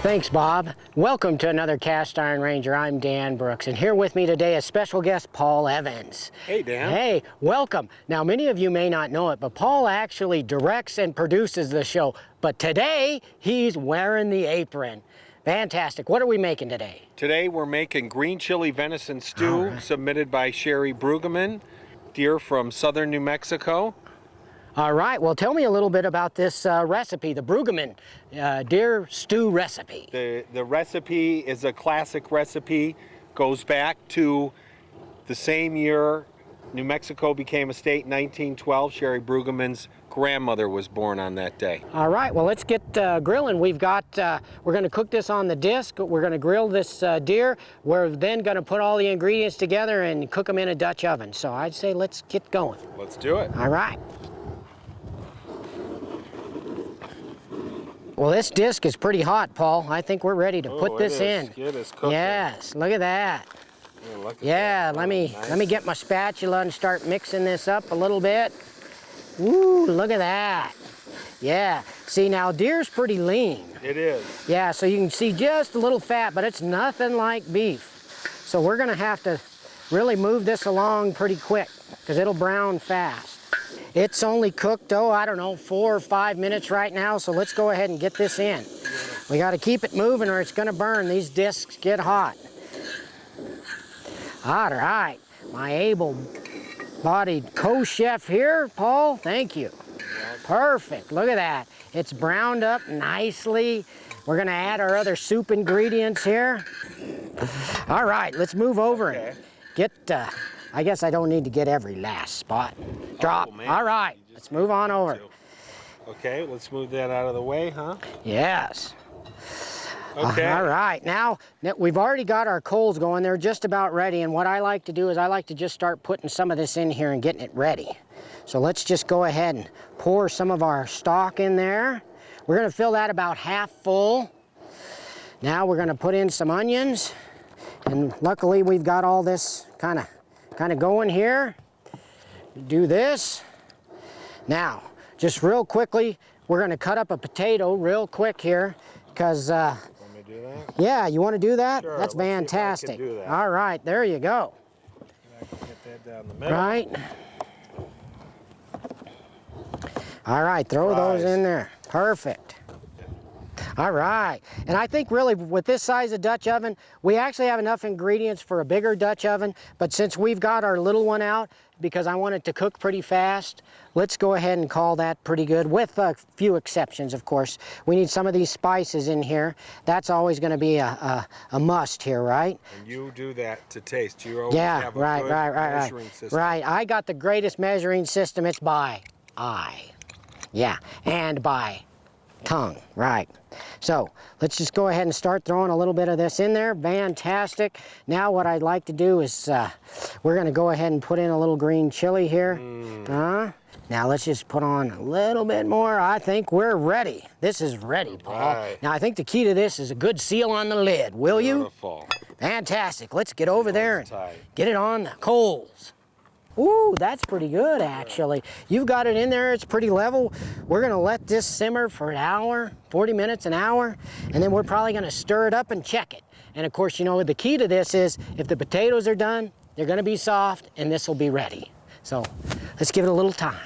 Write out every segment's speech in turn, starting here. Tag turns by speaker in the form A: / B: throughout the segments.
A: Thanks, Bob. Welcome to another Cast Iron Ranger. I'm Dan Brooks, and here with me today is special guest Paul Evans.
B: Hey, Dan.
A: Hey, welcome. Now, many of you may not know it, but Paul actually directs and produces the show. But today, he's wearing the apron. Fantastic. What are we making today?
B: Today we're making green chili venison stew submitted by Sherry Brueggemann, deer from southern New Mexico.
A: All right, well, tell me a little bit about this recipe, the Brueggemann deer stew recipe.
B: The recipe is a classic recipe, goes back to the same year New Mexico became a state in 1912. Sherry Brueggemann's grandmother was born on that day.
A: All right, well, let's get grilling. We're going to cook this on the disc. We're going to grill this deer. We're then going to put all the ingredients together and cook them in a Dutch oven. So I'd say let's get going.
B: Let's do it.
A: All right. Well, this disc is pretty hot, Paul. I think we're ready to put this in.
B: It is cooking.
A: Yes, look at that.
B: Yeah,
A: let me get my spatula and start mixing this up a little bit. Ooh, look at that. Yeah, see now deer's pretty lean.
B: It is.
A: Yeah, so you can see just a little fat, but it's nothing like beef. So we're gonna have to really move this along pretty quick because it'll brown fast. It's only cooked, I don't know, 4 or 5 minutes right now, so let's go ahead and get this in. We gotta keep it moving or it's gonna burn. These discs get hot. All right, my able-bodied co-chef here, Paul, thank you. Perfect, look at that. It's browned up nicely. We're gonna add our other soup ingredients here. All right, let's move over and get, I guess I don't need to get every last spot. Drop, all right, let's move on over.
B: Okay, let's move that out of the way, huh?
A: Yes.
B: Okay.
A: All right, now we've already got our coals going. They're just about ready, and what I like to do is I like to just start putting some of this in here and getting it ready. So let's just go ahead and pour some of our stock in there. We're gonna fill that about half full. Now we're gonna put in some onions, and luckily we've got all this kind of going here. Do this. Now, just real quickly, we're gonna cut up a potato real quick here, because
B: Do that?
A: yeah, you want to do that?
B: Sure,
A: That's fantastic.
B: see if I can do that.
A: All right, there you go.
B: I can get that down the middle.
A: Right. All right, throw those in there. Perfect. All right, and I think really with this size of Dutch oven, we actually have enough ingredients for a bigger Dutch oven, but since we've got our little one out, because I want it to cook pretty fast, let's go ahead and call that pretty good, with a few exceptions, of course. We need some of these spices in here. That's always going to be a must here, right?
B: And you do that to taste. You always have a good measuring system.
A: Right, I got the greatest measuring system. It's by eye. Yeah, and by tongue, right. So let's just go ahead and start throwing a little bit of this in there. Fantastic. Now what I'd like to do is we're going to go ahead and put in a little green chili here. Now let's just put on a little bit more. I think we're ready. This is ready, Paul.
B: Right.
A: Now I think the key to this is a good seal on the lid. Will you?
B: Beautiful.
A: Fantastic. Let's get over there and get it on the coals. Ooh, that's pretty good, actually. You've got it in there, it's pretty level. We're gonna let this simmer for an hour, 40 minutes, an hour, and then we're probably gonna stir it up and check it. And of course, you know, the key to this is if the potatoes are done, they're gonna be soft and this will be ready. So let's give it a little time.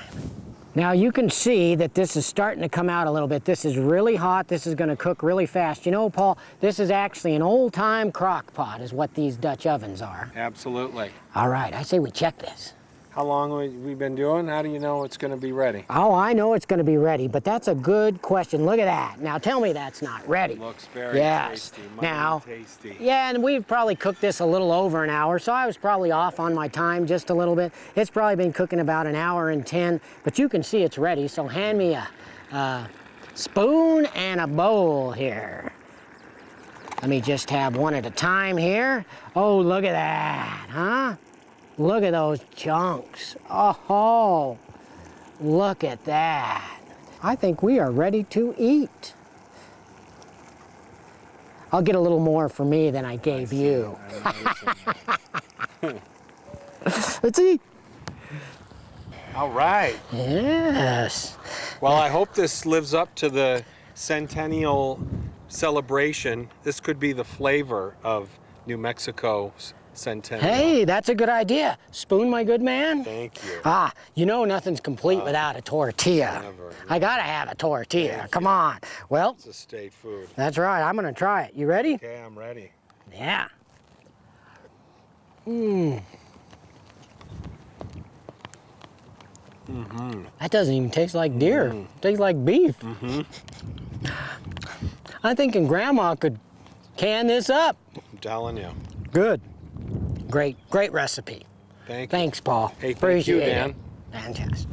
A: Now you can see that this is starting to come out a little bit. This is really hot. This is gonna cook really fast. You know, Paul, this is actually an old-time crock pot is what these Dutch ovens are.
B: Absolutely.
A: All right, I say we check this.
B: How long have we been doing? How do you know it's going to be ready?
A: Oh, I know it's going to be ready, but that's a good question. Look at that. Now tell me that's not ready.
B: Looks very tasty.
A: Now,
B: tasty.
A: yeah, and we've probably cooked this a little over an hour, so I was probably off on my time just a little bit. It's probably been cooking about an hour and 10, but you can see it's ready, so hand me a spoon and a bowl here. Let me just have one at a time here. Oh, look at that, huh? Look at those chunks. Oh, look at that. I think we are ready to eat. I'll get a little more for me than I gave you. Let's eat.
B: All right.
A: Yes.
B: Well, I hope this lives up to the centennial celebration, this could be the flavor of New Mexico's centennial.
A: Hey, that's a good idea. Spoon, my good man.
B: Thank you.
A: Ah, you know nothing's complete without a tortilla.
B: Never.
A: I gotta have a tortilla.
B: Thank
A: Come
B: you.
A: on. Well,
B: It's a state food.
A: that's right. I'm gonna try it. You ready?
B: Okay, I'm ready.
A: Yeah. Mmm. That doesn't even taste like deer. It tastes like beef. I'm thinking Grandma could can this up.
B: I'm telling you.
A: Good. Great recipe.
B: Thank you.
A: Thanks, Paul.
B: Hey, thank
A: Appreciate
B: you, Dan.
A: it. Fantastic.